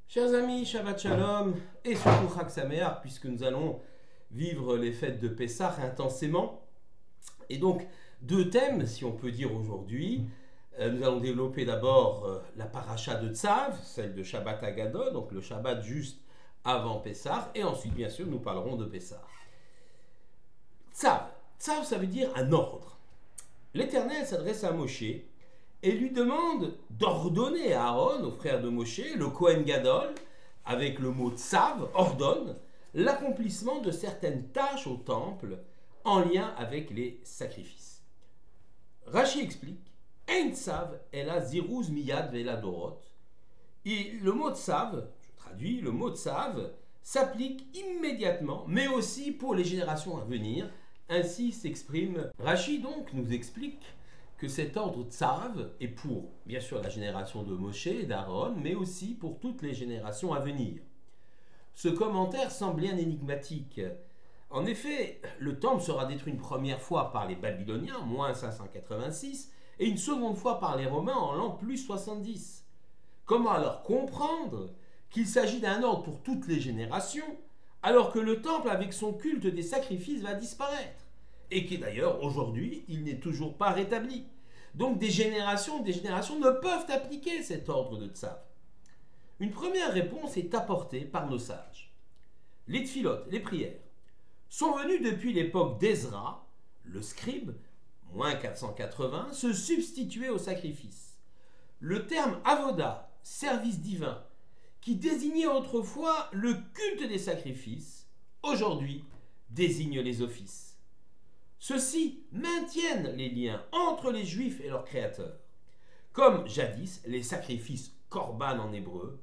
Chers amis, Shabbat Shalom et surtout Chag Sameach, puisque nous allons vivre les fêtes de Pessah intensément. Et donc, deux thèmes, si on peut dire aujourd'hui. Nous allons développer d'abord la paracha de Tzav, celle de Shabbat Hagadol, donc le Shabbat juste avant Pessah. Et ensuite, bien sûr, nous parlerons de Pessah. Tzav. Tzav, ça veut dire un ordre. L'Éternel s'adresse à Moshe et lui demande d'ordonner à Aaron, au frère de Moshe, le Kohen Gadol, avec le mot tsav, ordonne, l'accomplissement de certaines tâches au temple en lien avec les sacrifices. Rashi explique, Ein tsav ela ziruz miyad ve'ela dorot. Et le mot tsav, je traduis, le mot tsav s'applique immédiatement, mais aussi pour les générations à venir. Ainsi s'exprime Rashi, donc nous explique que cet ordre tsav est pour, bien sûr, la génération de Moshe et d'Aaron, mais aussi pour toutes les générations à venir. Ce commentaire semble bien énigmatique. En effet, le temple sera détruit une première fois par les Babyloniens, moins 586, et une seconde fois par les Romains en l'an plus 70. Comment alors comprendre qu'il s'agit d'un ordre pour toutes les générations, alors que le temple, avec son culte des sacrifices, va disparaître? Et qui d'ailleurs, aujourd'hui, il n'est toujours pas rétabli. Donc des générations ne peuvent appliquer cet ordre de tsav. Une première réponse est apportée par nos sages. Les tfilotes, les prières, sont venues depuis l'époque d'Ezra, le scribe, moins 480, se substituer au sacrifice. Le terme avoda, service divin, qui désignait autrefois le culte des sacrifices, aujourd'hui désigne les offices. Ceux-ci maintiennent les liens entre les Juifs et leur Créateur. Comme jadis, les sacrifices korban en hébreu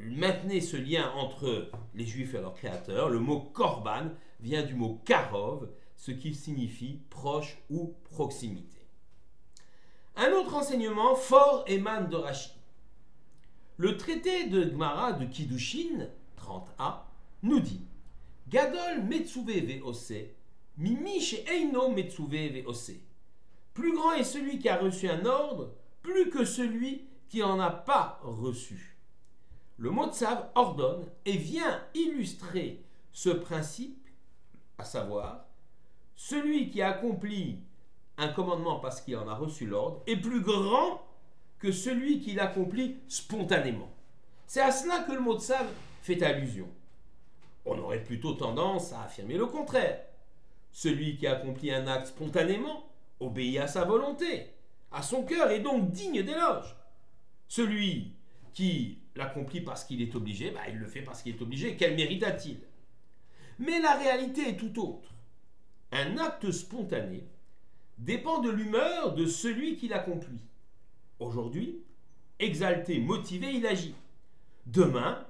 maintenaient ce lien entre les Juifs et leur Créateur. Le mot korban vient du mot karov, ce qui signifie proche ou proximité. Un autre enseignement fort émane de Rashi. Le traité de Gemara de Kiddushin, 30a, nous dit Gadol metzuve ve'ose Mimi chez Eino Metsuve Veose. Plus grand est celui qui a reçu un ordre, plus que celui qui n'en a pas reçu. Le mot tsav ordonne et vient illustrer ce principe, à savoir, celui qui accomplit un commandement parce qu'il en a reçu l'ordre est plus grand que celui qui l'accomplit spontanément. C'est à cela que le mot tsav fait allusion. On aurait plutôt tendance à affirmer le contraire. Celui qui accomplit un acte spontanément obéit à sa volonté, à son cœur, et donc digne d'éloge. Celui qui l'accomplit parce qu'il est obligé, il le fait parce qu'il est obligé. Quel mérite a-t-il? Mais la réalité est tout autre. Un acte spontané dépend de l'humeur de celui qui l'accomplit. Aujourd'hui, exalté, motivé, il agit. Demain,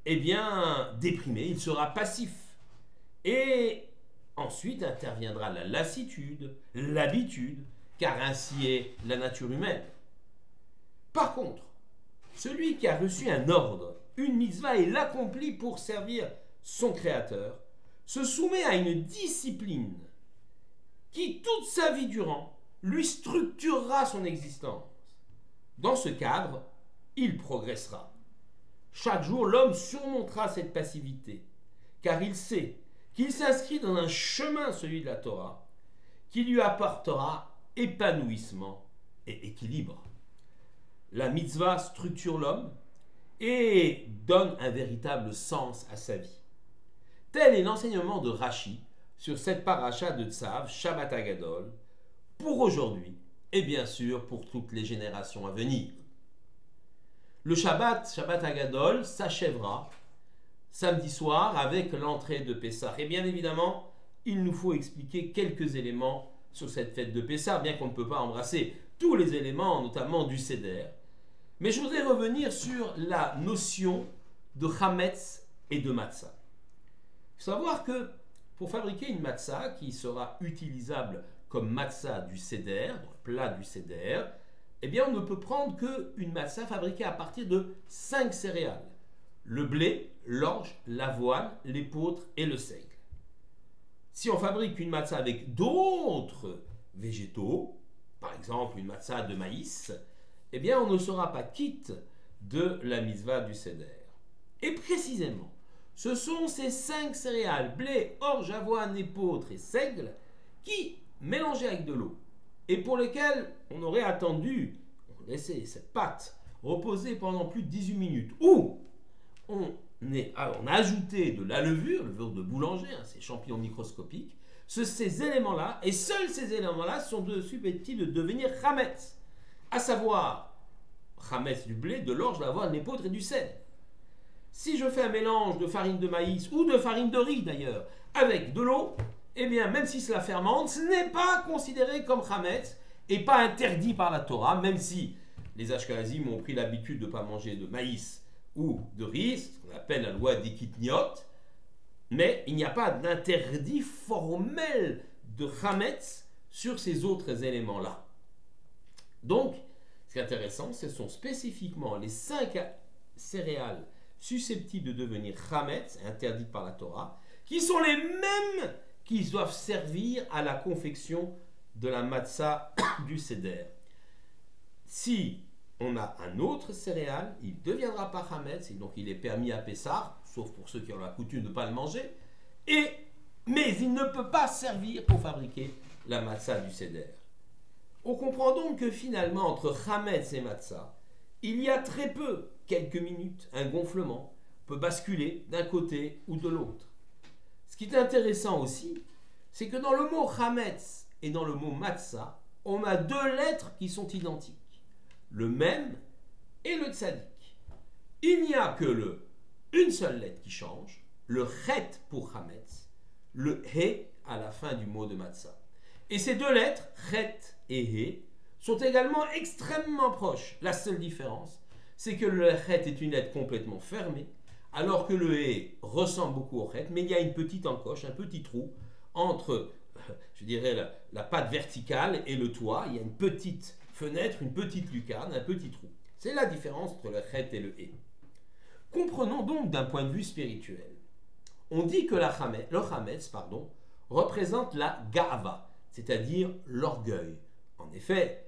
déprimé, il sera passif. Et ensuite interviendra la lassitude, l'habitude, car ainsi est la nature humaine. Par contre, celui qui a reçu un ordre, une mitzvah et l'accomplit pour servir son Créateur, se soumet à une discipline qui, toute sa vie durant, lui structurera son existence. Dans ce cadre, il progressera. Chaque jour, l'homme surmontera cette passivité, car il sait qu'il s'inscrit dans un chemin, celui de la Torah, qui lui apportera épanouissement et équilibre. La mitzvah structure l'homme et donne un véritable sens à sa vie. Tel est l'enseignement de Rashi sur cette paracha de Tzav, Shabbat Hagadol, pour aujourd'hui et bien sûr pour toutes les générations à venir. Le Shabbat Hagadol, s'achèvera samedi soir avec l'entrée de Pessah. Et bien évidemment, il nous faut expliquer quelques éléments sur cette fête de Pessah, bien qu'on ne peut pas embrasser tous les éléments, notamment du Seder. Mais je voudrais revenir sur la notion de Chametz et de Matzah. Il faut savoir que pour fabriquer une Matzah qui sera utilisable comme Matzah du Seder, plat du Seder, on ne peut prendre qu'une Matzah fabriquée à partir de 5 céréales. Le blé, l'orge, l'avoine, l'épeautre et le seigle. Si on fabrique une matzah avec d'autres végétaux, par exemple une matzah de maïs, on ne sera pas quitte de la mitzvah du Seder. Et précisément, ce sont ces 5 céréales, blé, orge, avoine, épeautre et seigle, qui, mélangées avec de l'eau, et pour lesquelles on aurait attendu, on laissait cette pâte reposer pendant plus de 18 minutes, ou on a ajouté de la levure de boulanger, ces champignons microscopiques, ces éléments-là, et seuls ces éléments-là sont susceptibles de devenir chametz, à savoir chametz du blé, de l'orge, de l'avoine, de l'épeautre et du sel. Si je fais un mélange de farine de maïs ou de farine de riz d'ailleurs avec de l'eau, eh bien même si cela fermente, ce n'est pas considéré comme chametz et pas interdit par la Torah, même si les Ashkenazim ont pris l'habitude de ne pas manger de maïs ou de riz, ce qu'on appelle la loi d'Ikitniot, mais il n'y a pas d'interdit formel de chametz sur ces autres éléments-là. Donc, ce qui est intéressant, ce sont spécifiquement les 5 céréales susceptibles de devenir chametz, interdites par la Torah, qui sont les mêmes qui doivent servir à la confection de la matzah du Seder. Si on a un autre céréale, il ne deviendra pas chametz, et donc il est permis à Pessah, sauf pour ceux qui ont la coutume de ne pas le manger, mais il ne peut pas servir pour fabriquer la matzah du Seder. On comprend donc que finalement, entre chametz et matzah, il y a très peu, quelques minutes, un gonflement peut basculer d'un côté ou de l'autre. Ce qui est intéressant aussi, c'est que dans le mot chametz et dans le mot matzah, on a 2 lettres qui sont identiques, le mem et le tzadik. Il n'y a que une seule lettre qui change, le chet pour chametz, le he à la fin du mot de matzah. Et ces 2 lettres, chet et he, sont également extrêmement proches. La seule différence, c'est que le chet est une lettre complètement fermée, alors que le he ressemble beaucoup au chet, mais il y a une petite encoche, un petit trou entre, je dirais, la patte verticale et le toit. Il y a une petite fenêtre, une petite lucarne, un petit trou. C'est la différence entre le chet et le he. Comprenons donc d'un point de vue spirituel. On dit que le chametz représente la ga'ava, c'est-à-dire l'orgueil. En effet,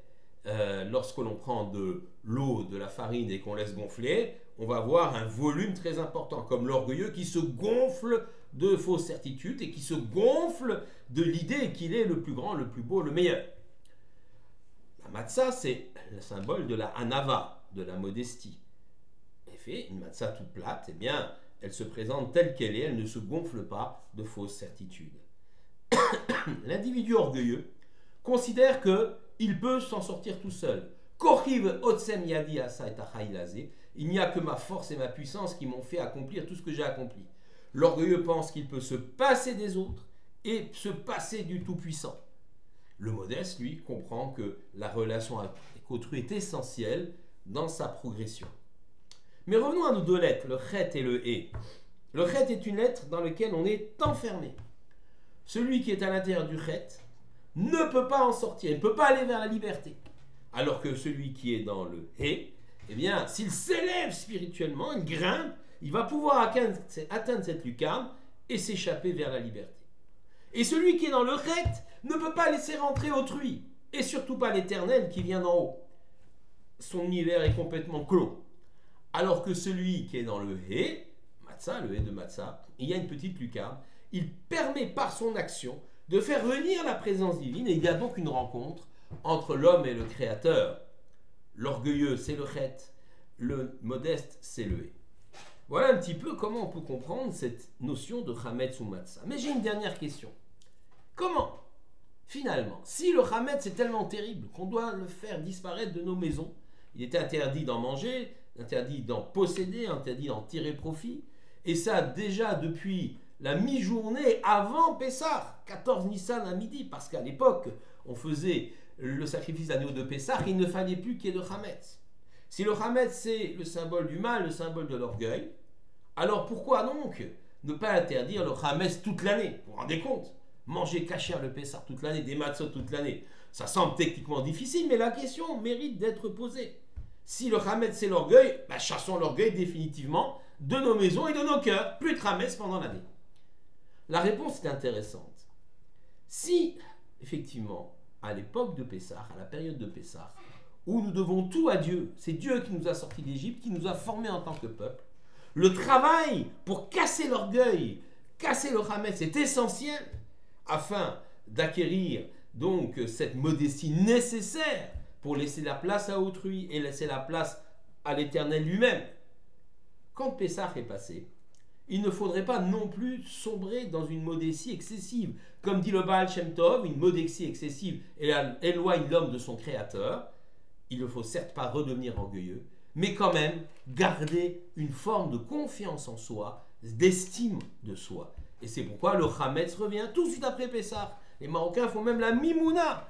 lorsque l'on prend de l'eau, de la farine et qu'on laisse gonfler, on va avoir un volume très important, comme l'orgueilleux qui se gonfle de fausses certitudes et qui se gonfle de l'idée qu'il est le plus grand, le plus beau, le meilleur. La matzah, c'est le symbole de la hanava, de la modestie. En effet, une matzah toute plate, eh bien, elle se présente telle qu'elle est, elle ne se gonfle pas de fausses certitudes. L'individu orgueilleux considère qu'il peut s'en sortir tout seul. Il n'y a que ma force et ma puissance qui m'ont fait accomplir tout ce que j'ai accompli. L'orgueilleux pense qu'il peut se passer des autres et se passer du Tout-Puissant. Le modeste, lui, comprend que la relation avec autrui est essentielle dans sa progression. Mais revenons à nos 2 lettres, le chet et le he. Le chet est une lettre dans laquelle on est enfermé. Celui qui est à l'intérieur du chet ne peut pas en sortir, il ne peut pas aller vers la liberté. Alors que celui qui est dans le he, eh bien, s'il s'élève spirituellement, il grimpe, il va pouvoir atteindre cette lucarne et s'échapper vers la liberté. Et celui qui est dans le chet ne peut pas laisser rentrer autrui, et surtout pas l'Éternel qui vient d'en haut. Son univers est complètement clos. Alors que celui qui est dans le he, matzah, le he de matzah, il y a une petite lucarne, il permet par son action de faire venir la présence divine, et il y a donc une rencontre entre l'homme et le Créateur. L'orgueilleux, c'est le chet, le modeste, c'est le he. Voilà un petit peu comment on peut comprendre cette notion de chametz ou matzah. Mais j'ai une dernière question. Comment, finalement, si le chametz est tellement terrible qu'on doit le faire disparaître de nos maisons, il est interdit d'en manger, interdit d'en posséder, interdit d'en tirer profit, et ça déjà depuis la mi-journée avant Pessah, 14 Nissan à midi, parce qu'à l'époque, on faisait le sacrifice d'agneau de Pessah, il ne fallait plus qu'il y ait de chametz. Si le chametz c'est le symbole du mal, le symbole de l'orgueil, alors pourquoi donc ne pas interdire le chametz toute l'année? Vous vous rendez compte? Manger kasher le Pessah toute l'année, des matzot toute l'année, ça semble techniquement difficile, mais la question mérite d'être posée. Si le chametz c'est l'orgueil, chassons l'orgueil définitivement de nos maisons et de nos cœurs, plus de chametz pendant l'année. La réponse est intéressante. Si, effectivement, à l'époque de Pessah, à la période de Pessah, où nous devons tout à Dieu. C'est Dieu qui nous a sortis d'Égypte, qui nous a formés en tant que peuple. Le travail pour casser l'orgueil, casser le Hametz est essentiel afin d'acquérir donc cette modestie nécessaire pour laisser la place à autrui et laisser la place à l'Éternel lui-même. Quand Pessah est passé, il ne faudrait pas non plus sombrer dans une modestie excessive. Comme dit le Baal Shem Tov, une modestie excessive éloigne l'homme de son créateur. Il ne faut certes pas redevenir orgueilleux, mais quand même garder une forme de confiance en soi, d'estime de soi. Et c'est pourquoi le Hametz revient tout de suite après Pessah. Les Marocains font même la Mimouna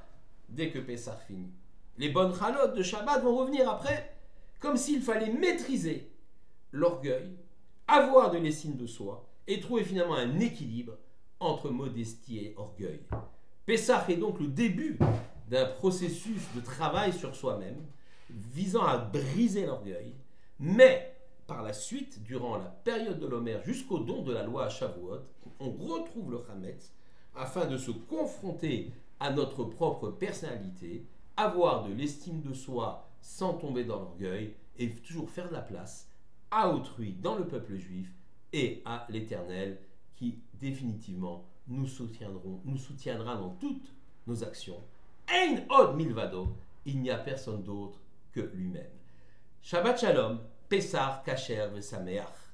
dès que Pessah finit. Les bonnes chalotes de Shabbat vont revenir après, comme s'il fallait maîtriser l'orgueil, avoir de l'estime de soi et trouver finalement un équilibre entre modestie et orgueil. Pessah est donc le début d'un processus de travail sur soi-même visant à briser l'orgueil, mais par la suite, durant la période de l'Omer jusqu'au don de la loi à Shavuot, on retrouve le Hametz afin de se confronter à notre propre personnalité, avoir de l'estime de soi sans tomber dans l'orgueil et toujours faire de la place à autrui dans le peuple juif et à l'Éternel qui définitivement nous soutiendra dans toutes nos actions. Ein od milvado, il n'y a personne d'autre que lui-même. Shabbat Shalom, Pessah, Kasher, Vesameach.